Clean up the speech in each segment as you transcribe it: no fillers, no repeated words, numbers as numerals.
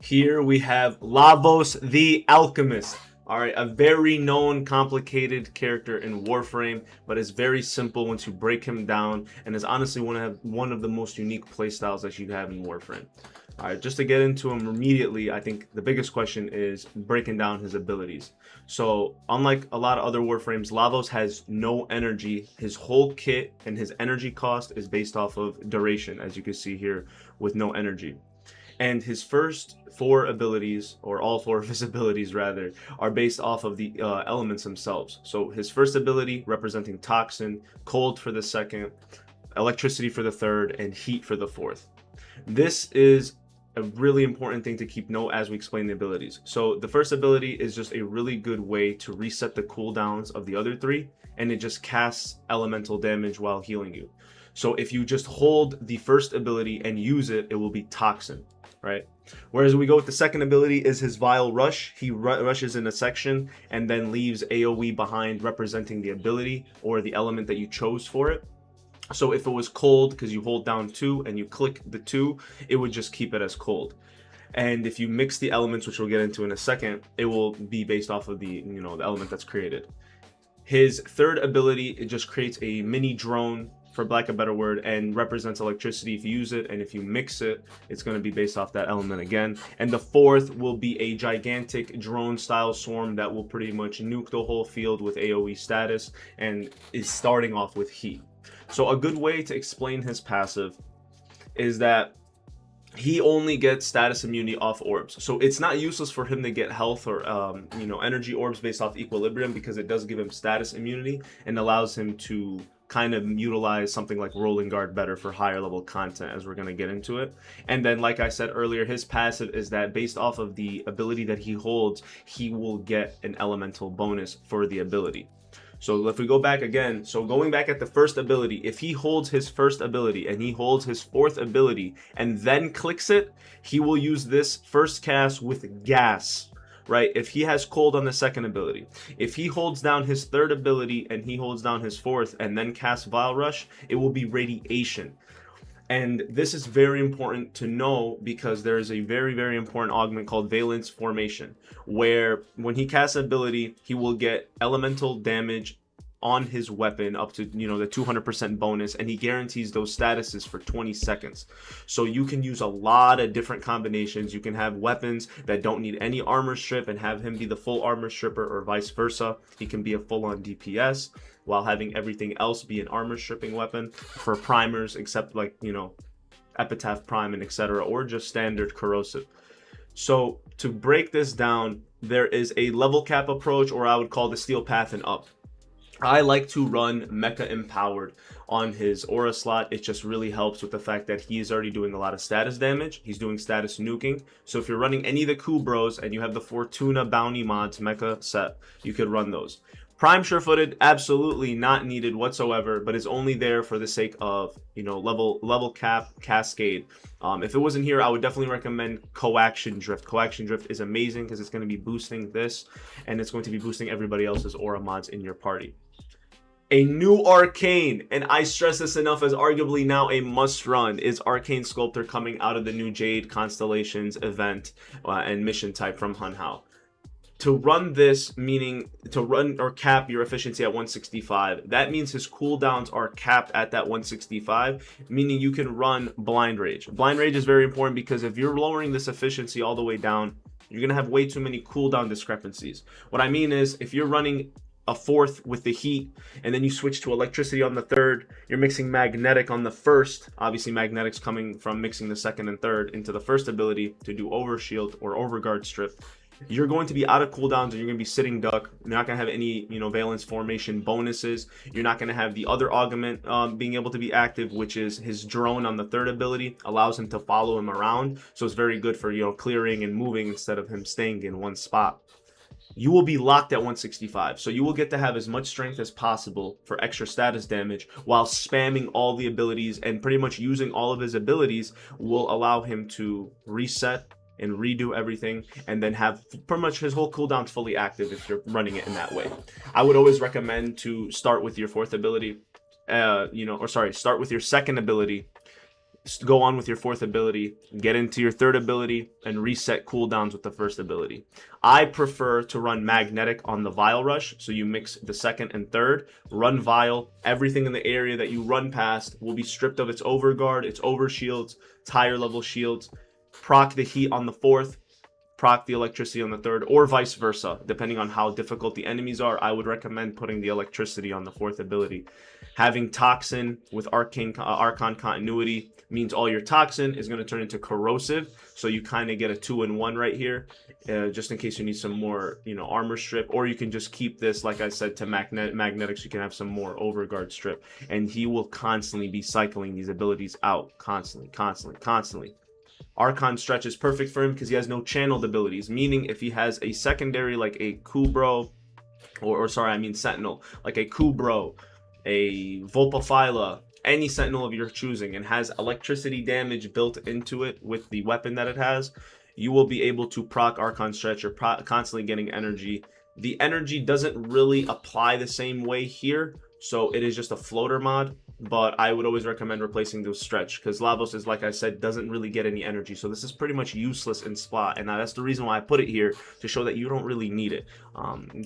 Here we have Lavos the Alchemist. All right, a very known, complicated character in Warframe, but is very simple once you break him down, and is honestly one of the most unique playstyles that you have in Warframe. All right, just to get into him immediately, I think the biggest question is breaking down his abilities. So, unlike a lot of other Warframes, Lavos has no energy. His whole kit and his energy cost is based off of duration, as you can see here, with no energy. And his first four abilities, or all four of his abilities rather, are based off of the elements themselves. So his first ability representing Toxin, Cold for the second, Electricity for the third, and Heat for the fourth. This is a really important thing to keep note as we explain the abilities. So the first ability is just a really good way to reset the cooldowns of the other three, and it just casts elemental damage while healing you. So if you just hold the first ability and use it, it will be Toxin, right? Whereas we go with the second ability is his Vile Rush. He rushes in a section and then leaves AoE behind representing the ability or the element that you chose for it. So if it was cold, because you hold down 2 and you click the 2, it would just keep it as cold. And if you mix the elements, which we'll get into in a second, it will be based off of the the element that's created. His third ability, it just creates a mini drone, for lack of a better word, and represents electricity if you use it, and if you mix it, it's going to be based off that element again. And the fourth will be a gigantic drone style swarm that will pretty much nuke the whole field with AoE status and is starting off with heat. So a good way to explain his passive is that he only gets status immunity off orbs. So it's not useless for him to get health or energy orbs based off equilibrium, because it does give him status immunity and allows him to kind of utilize something like Rolling Guard better for higher level content, as we're going to get into it. And then, like I said earlier, his passive is that based off of the ability that he holds, he will get an elemental bonus for the ability. So if we go back again, so going back at the first ability, if he holds his first ability and he holds his fourth ability and then clicks it, he will use this first cast with gas, right? If he has cold on the second ability, if he holds down his third ability and he holds down his fourth and then casts Vile Rush, it will be radiation. And this is very important to know because there is a very, very important augment called Valence Formation, where when he casts an ability, he will get elemental damage on his weapon up to the 200% bonus, and he guarantees those statuses for 20 seconds. So you can use a lot of different combinations. You can have weapons that don't need any armor strip and have him be the full armor stripper, or vice versa. He can be a full-on DPS while having everything else be an armor stripping weapon for primers, except like Epitaph Prime and etc., or just standard corrosive. So to break this down, there is a level cap approach, or I would call the Steel Path and up. I like to run Mecha Empowered on his aura slot. It just really helps with the fact that he is already doing a lot of status damage. He's doing status nuking. So if you're running any of the cool bros and you have the Fortuna Bounty mods Mecha set, you could run those. Prime Sure-Footed, absolutely not needed whatsoever, but is only there for the sake of, level cap, Cascade. If it wasn't here, I would definitely recommend Coaction Drift. Coaction Drift is amazing because it's going to be boosting this, and it's going to be boosting everybody else's aura mods in your party. A new Arcane, and I stress this enough as arguably now a must-run, is Arcane Sculptor coming out of the new Jade Constellations event and mission type from Hunhao. To run this, meaning to run or cap your efficiency at 165, that means his cooldowns are capped at that 165, meaning you can run Blind Rage. Blind Rage is very important because if you're lowering this efficiency all the way down, you're going to have way too many cooldown discrepancies. What I mean is, if you're running a fourth with the heat and then you switch to electricity on the third, you're mixing magnetic on the first, obviously magnetic's coming from mixing the second and third into the first ability to do overshield or overguard strip, you're going to be out of cooldowns and you're going to be sitting duck. You're not going to have any Valence Formation bonuses. You're not going to have the other augment being able to be active, which is his drone on the third ability allows him to follow him around, so it's very good for clearing and moving instead of him staying in one spot. You will be locked at 165, so you will get to have as much strength as possible for extra status damage while spamming all the abilities, and pretty much using all of his abilities will allow him to reset and redo everything, and then have pretty much his whole cooldown fully active if you're running it in that way. I would always recommend to start with your fourth ability, start with your second ability, go on with your fourth ability, get into your third ability, and reset cooldowns with the first ability. I prefer to run Magnetic on the Vile Rush, so you mix the second and third, run Vile, everything in the area that you run past will be stripped of its overguard, its overshields, its higher level shields, proc the heat on the fourth, proc the electricity on the third, or vice versa. Depending on how difficult the enemies are, I would recommend putting the electricity on the fourth ability. Having Toxin with Arcane Continuity means all your Toxin is going to turn into Corrosive, so you kind of get a 2-in-1 right here, just in case you need some more, armor strip, or you can just keep this, like I said, to Magnetic, so you can have some more Overguard strip, and he will constantly be cycling these abilities out, constantly. Archon Stretch is perfect for him because he has no channeled abilities, meaning if he has a secondary like a Kubro, Sentinel, like a Kubro, a Volpaphyla, any Sentinel of your choosing, and has electricity damage built into it with the weapon that it has, you will be able to proc Archon Stretch. You're constantly getting energy. The energy doesn't really apply the same way here, so it is just a floater mod, but I would always recommend replacing those Stretch, because Lavos is, like I said, doesn't really get any energy, so this is pretty much useless in spot, and that's the reason why I put it here, to show that you don't really need it.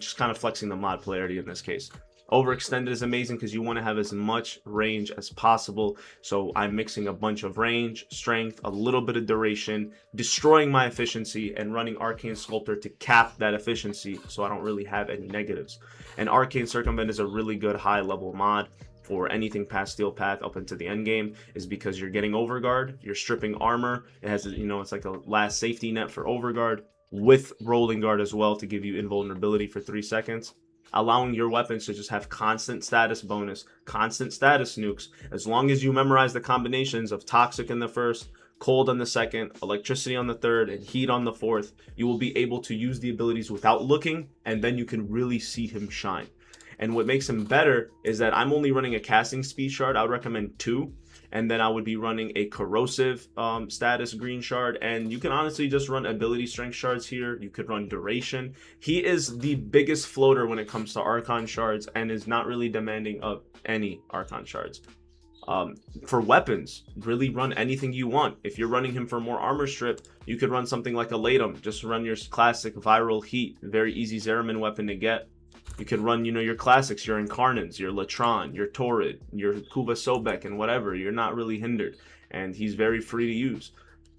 Just kind of flexing the mod polarity in this case. Overextended is amazing because you want to have as much range as possible, so I'm mixing a bunch of range, strength, a little bit of duration, destroying my efficiency, and running Arcane Sculptor to cap that efficiency so I don't really have any negatives. And Arcane Circumvent is a really good high level mod for anything past Steel Path up into the end game, is because you're getting Overguard, you're stripping armor, it has, it's like a last safety net for Overguard, with Rolling Guard as well to give you invulnerability for 3 seconds. Allowing your weapons to just have constant status bonus, constant status nukes, as long as you memorize the combinations of Toxic in the first, Cold on the second, Electricity on the third, and Heat on the fourth, you will be able to use the abilities without looking, and then you can really see him shine. And what makes him better is that I'm only running a casting speed shard. I would recommend 2. And then I would be running a corrosive status green shard. And you can honestly just run ability strength shards here. You could run duration. He is the biggest floater when it comes to Archon shards and is not really demanding of any Archon shards. For weapons, really run anything you want. If you're running him for more armor strip, you could run something like a Latum. Just run your classic viral heat. Very easy Zeraman weapon to get. You could run, your classics, your Incarnants, your Latron, your Torrid, your Kuva Sobek, and whatever. You're not really hindered, and he's very free to use.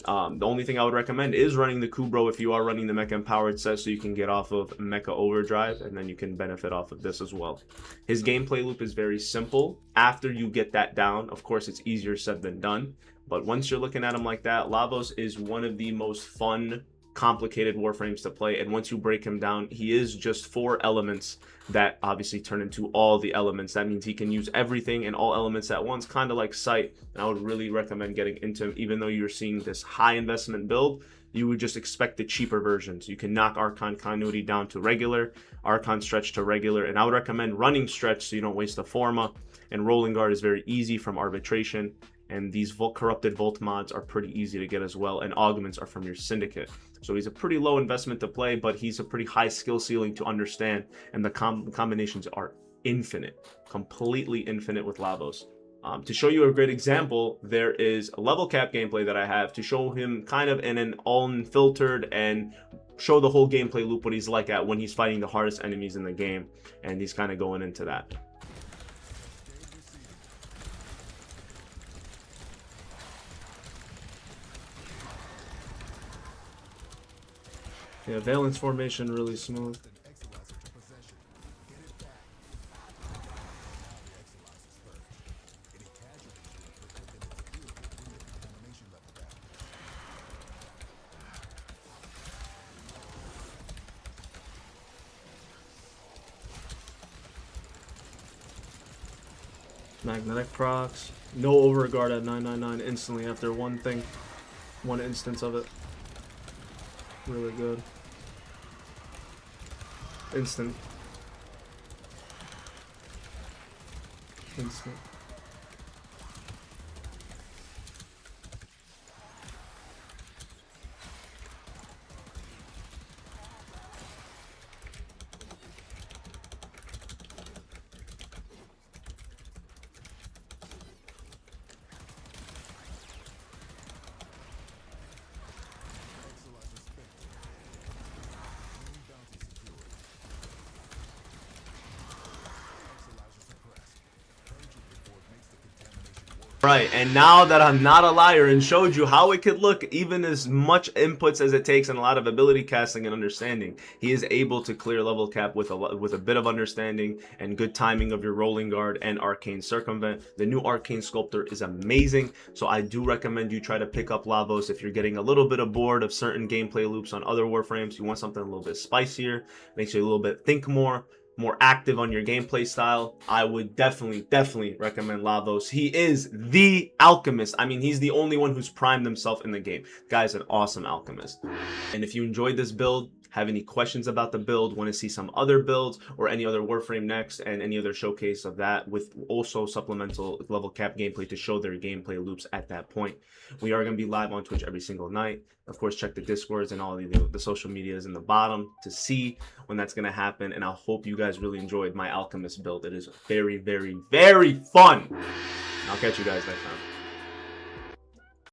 The only thing I would recommend is running the Kubro if you are running the Mecha Empowered set, so you can get off of Mecha Overdrive, and then you can benefit off of this as well. His gameplay loop is very simple. After you get that down, of course, it's easier said than done, but once you're looking at him like that, Lavos is one of the most fun, complicated warframes to play, and once you break him down, he is just 4 elements that obviously turn into all the elements. That means he can use everything and all elements at once, kind of like Sight, and I would really recommend getting into him. Even though you're seeing this high investment build, you would just expect the cheaper versions. You can knock Archon Continuity down to regular, Archon Stretch to regular, and I would recommend running Stretch so you don't waste a Forma, and Rolling Guard is very easy from Arbitration, and these Corrupted Volt mods are pretty easy to get as well, and Augments are from your Syndicate. So he's a pretty low investment to play, but he's a pretty high skill ceiling to understand, and the combinations are infinite, completely infinite with Lavos. To show you a great example, there is a level cap gameplay that I have to show him kind of in an unfiltered and show the whole gameplay loop what he's like at when he's fighting the hardest enemies in the game, and he's kind of going into that. Yeah, Valence formation really smooth. Magnetic procs. No overguard at 999 instantly after one instance of it. Really good. Instant. right. And now that I'm not a liar and showed you how it could look, even as much inputs as it takes and a lot of ability casting and understanding, he is able to clear level cap with a bit of understanding and good timing of your rolling guard and arcane circumvent. The new arcane sculptor is amazing, so I do recommend you try to pick up Lavos if you're getting a little bit bored of certain gameplay loops on other Warframes. You want something a little bit spicier, makes you a little bit think more active on your gameplay style. I would definitely recommend Lavos. He is the alchemist. I mean, he's the only one who's primed himself in the game. The guy's an awesome alchemist. And if you enjoyed this build, have any questions about the build, want to see some other builds or any other Warframe next and any other showcase of that with also supplemental level cap gameplay to show their gameplay loops at that point, we are going to be live on Twitch every single night. Of course, check the Discords and all the social medias in the bottom to see when that's going to happen. And I hope you guys really enjoyed my Alchemist build. It is very, very, very fun. I'll catch you guys next time.